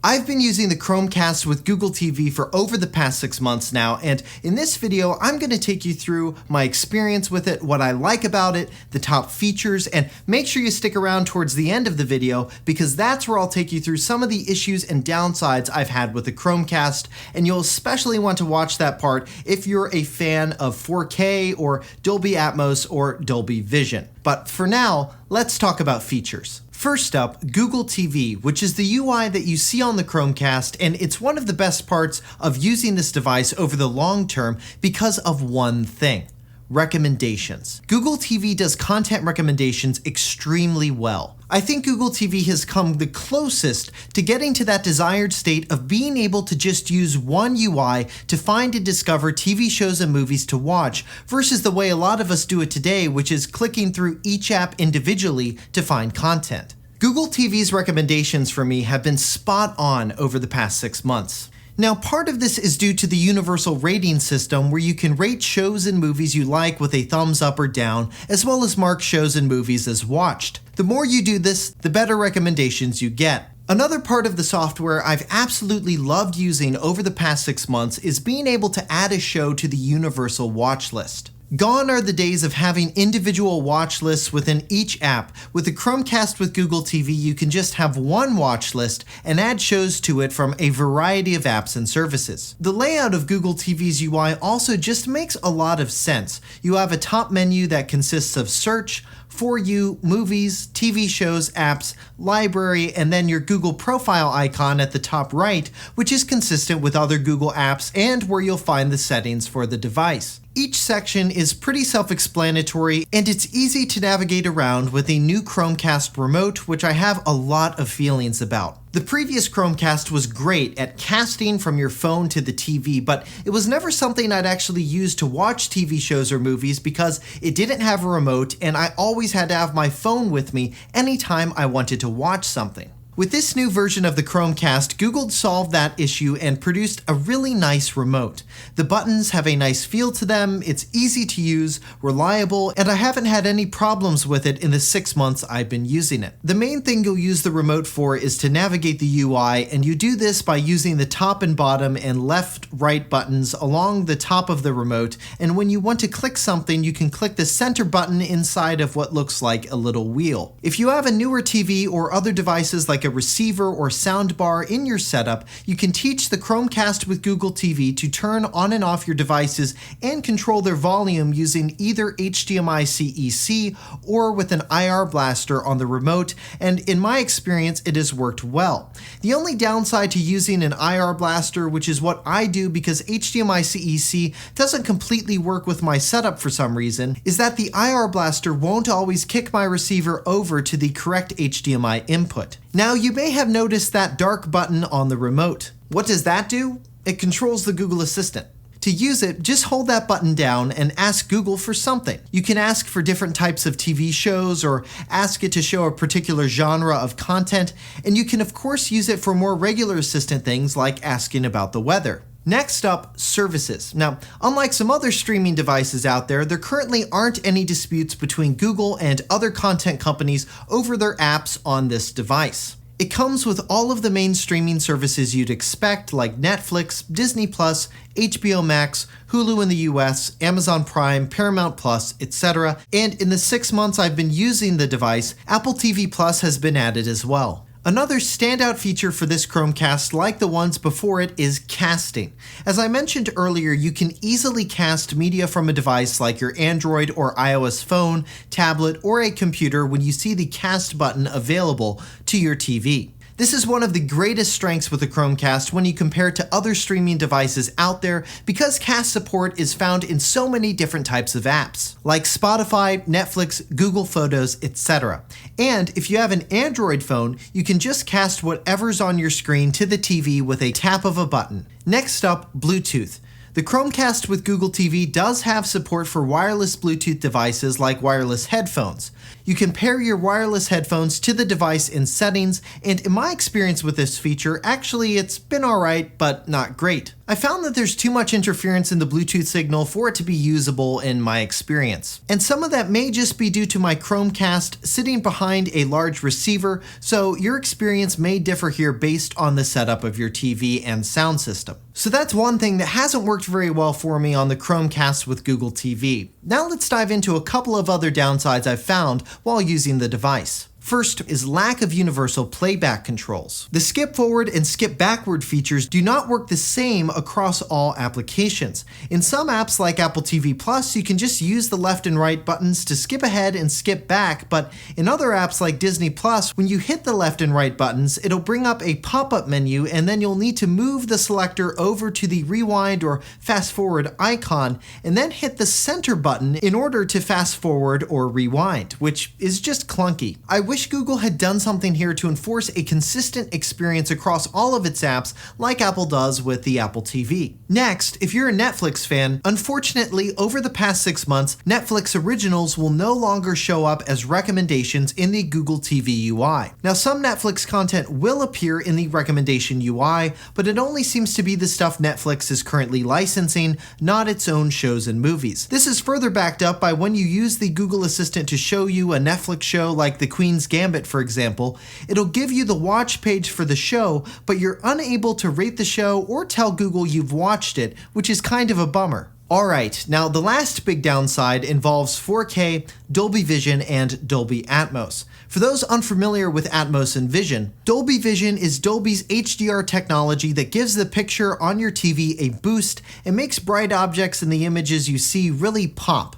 I've been using the Chromecast with Google TV for over the past 6 months now, and in this video, I'm going to take you through my experience with it, what I like about it, the top features, and make sure you stick around towards the end of the video because that's where I'll take you through some of the issues and downsides I've had with the Chromecast, and you'll especially want to watch that part if you're a fan of 4K or Dolby Atmos or Dolby Vision. But for now, let's talk about features. First up, Google TV, which is the UI that you see on the Chromecast, and it's one of the best parts of using this device over the long term because of one thing: recommendations. Google TV does content recommendations extremely well. I think Google TV has come the closest to getting to that desired state of being able to just use one UI to find and discover TV shows and movies to watch, versus the way a lot of us do it today, which is clicking through each app individually to find content. Google TV's recommendations for me have been spot on over the past 6 months. Now, part of this is due to the universal rating system where you can rate shows and movies you like with a thumbs up or down, as well as mark shows and movies as watched. The more you do this, the better recommendations you get. Another part of the software I've absolutely loved using over the past 6 months is being able to add a show to the universal watch list. Gone are the days of having individual watch lists within each app. With the Chromecast with Google TV, you can just have one watch list and add shows to it from a variety of apps and services. The layout of Google TV's UI also just makes a lot of sense. You have a top menu that consists of search, For You, movies, TV shows, apps, library, and then your Google profile icon at the top right, which is consistent with other Google apps and where you'll find the settings for the device. Each section is pretty self-explanatory, and it's easy to navigate around with a new Chromecast Remote, which I have a lot of feelings about. The previous Chromecast was great at casting from your phone to the TV, but it was never something I'd actually use to watch TV shows or movies because it didn't have a remote, and I always had to have my phone with me anytime I wanted to watch something. With this new version of the Chromecast, Google solved that issue and produced a really nice remote. The buttons have a nice feel to them, it's easy to use, reliable, and I haven't had any problems with it in the 6 months I've been using it. The main thing you'll use the remote for is to navigate the UI, and you do this by using the top and bottom and left-right buttons along the top of the remote, and when you want to click something, you can click the center button inside of what looks like a little wheel. If you have a newer TV or other devices like a receiver or soundbar in your setup, you can teach the Chromecast with Google TV to turn on and off your devices and control their volume using either HDMI CEC or with an IR blaster on the remote, and in my experience, it has worked well. The only downside to using an IR blaster, which is what I do because HDMI CEC doesn't completely work with my setup for some reason, is that the IR blaster won't always kick my receiver over to the correct HDMI input. Now, you may have noticed that dark button on the remote. What does that do? It controls the Google Assistant. To use it, just hold that button down and ask Google for something. You can ask for different types of TV shows or ask it to show a particular genre of content, and you can of course use it for more regular assistant things like asking about the weather. Next up, services. Now, unlike some other streaming devices out there currently aren't any disputes between Google and other content companies over their apps on this device. It comes with all of the main streaming services you'd expect, like Netflix, Disney+, HBO Max, Hulu in the US, Amazon Prime, Paramount Plus, etc. And in the 6 months I've been using the device, Apple TV Plus has been added as well. Another standout feature for this Chromecast, like the ones before it, is casting. As I mentioned earlier, you can easily cast media from a device like your Android or iOS phone, tablet, or a computer when you see the cast button available to your TV. This is one of the greatest strengths with the Chromecast when you compare it to other streaming devices out there because cast support is found in so many different types of apps, like Spotify, Netflix, Google Photos, etc. And if you have an Android phone, you can just cast whatever's on your screen to the TV with a tap of a button. Next up, Bluetooth. The Chromecast with Google TV does have support for wireless Bluetooth devices like wireless headphones. You can pair your wireless headphones to the device in settings, and in my experience with this feature, actually it's been alright, but not great. I found that there's too much interference in the Bluetooth signal for it to be usable in my experience. And some of that may just be due to my Chromecast sitting behind a large receiver, so your experience may differ here based on the setup of your TV and sound system. So that's one thing that hasn't worked very well for me on the Chromecast with Google TV. Now let's dive into a couple of other downsides I've found while using the device. First is lack of universal playback controls. The skip forward and skip backward features do not work the same across all applications. In some apps like Apple TV Plus, you can just use the left and right buttons to skip ahead and skip back, but in other apps like Disney Plus, when you hit the left and right buttons, it'll bring up a pop-up menu and then you'll need to move the selector over to the rewind or fast forward icon and then hit the center button in order to fast forward or rewind, which is just clunky. I wish Google had done something here to enforce a consistent experience across all of its apps like Apple does with the Apple TV. Next, if you're a Netflix fan, unfortunately over the past 6 months, Netflix originals will no longer show up as recommendations in the Google TV UI. Now some Netflix content will appear in the recommendation UI, but it only seems to be the stuff Netflix is currently licensing, not its own shows and movies. This is further backed up by when you use the Google Assistant to show you a Netflix show like The Queen's Gambit, for example, it'll give you the watch page for the show, but you're unable to rate the show or tell Google you've watched it, which is kind of a bummer. Alright, now the last big downside involves 4K, Dolby Vision, and Dolby Atmos. For those unfamiliar with Atmos and Vision, Dolby Vision is Dolby's HDR technology that gives the picture on your TV a boost and makes bright objects in the images you see really pop.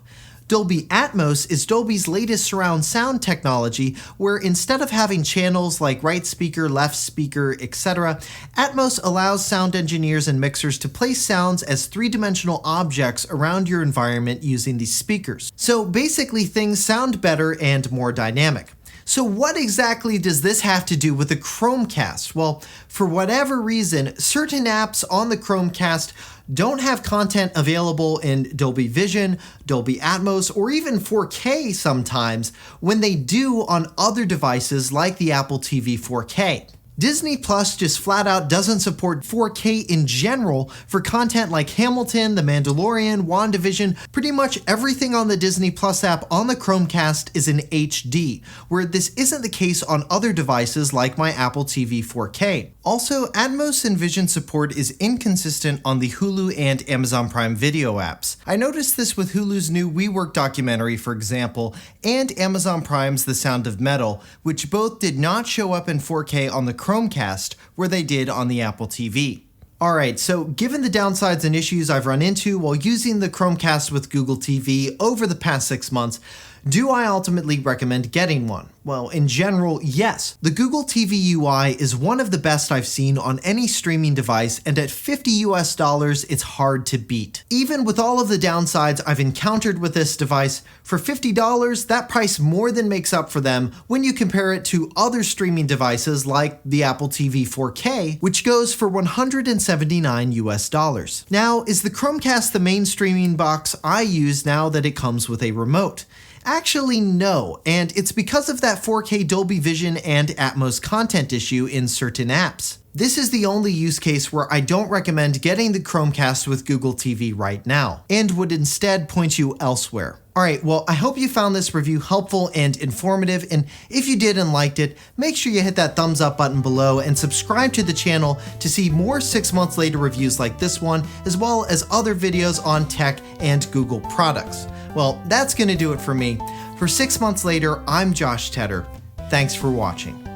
Dolby Atmos is Dolby's latest surround sound technology, where instead of having channels like right speaker, left speaker, etc., Atmos allows sound engineers and mixers to place sounds as three-dimensional objects around your environment using these speakers. So basically things sound better and more dynamic. So what exactly does this have to do with the Chromecast? Well, for whatever reason, certain apps on the Chromecast don't have content available in Dolby Vision, Dolby Atmos, or even 4K sometimes, when they do on other devices like the Apple TV 4K. Disney Plus just flat out doesn't support 4K in general for content like Hamilton, The Mandalorian, WandaVision. Pretty much everything on the Disney Plus app on the Chromecast is in HD, where this isn't the case on other devices like my Apple TV 4K. Also, Atmos and Vision support is inconsistent on the Hulu and Amazon Prime Video apps. I noticed this with Hulu's new WeWork documentary, for example, and Amazon Prime's The Sound of Metal, which both did not show up in 4K on the Chromecast, where they did on the Apple TV. Alright, so given the downsides and issues I've run into while using the Chromecast with Google TV over the past 6 months, do I ultimately recommend getting one? Well, in general, yes. The Google TV UI is one of the best I've seen on any streaming device, and at $50 it's hard to beat. Even with all of the downsides I've encountered with this device, for $50, that price more than makes up for them when you compare it to other streaming devices like the Apple TV 4K, which goes for $179. Now, is the Chromecast the main streaming box I use now that it comes with a remote? Actually, no, and it's because of that 4K Dolby Vision and Atmos content issue in certain apps. This is the only use case where I don't recommend getting the Chromecast with Google TV right now, and would instead point you elsewhere. Alright, well, I hope you found this review helpful and informative, and if you did and liked it, make sure you hit that thumbs up button below and subscribe to the channel to see more 6 months later reviews like this one, as well as other videos on tech and Google products. Well, that's gonna do it for me. For 6 months later, I'm Josh Tedder. Thanks for watching.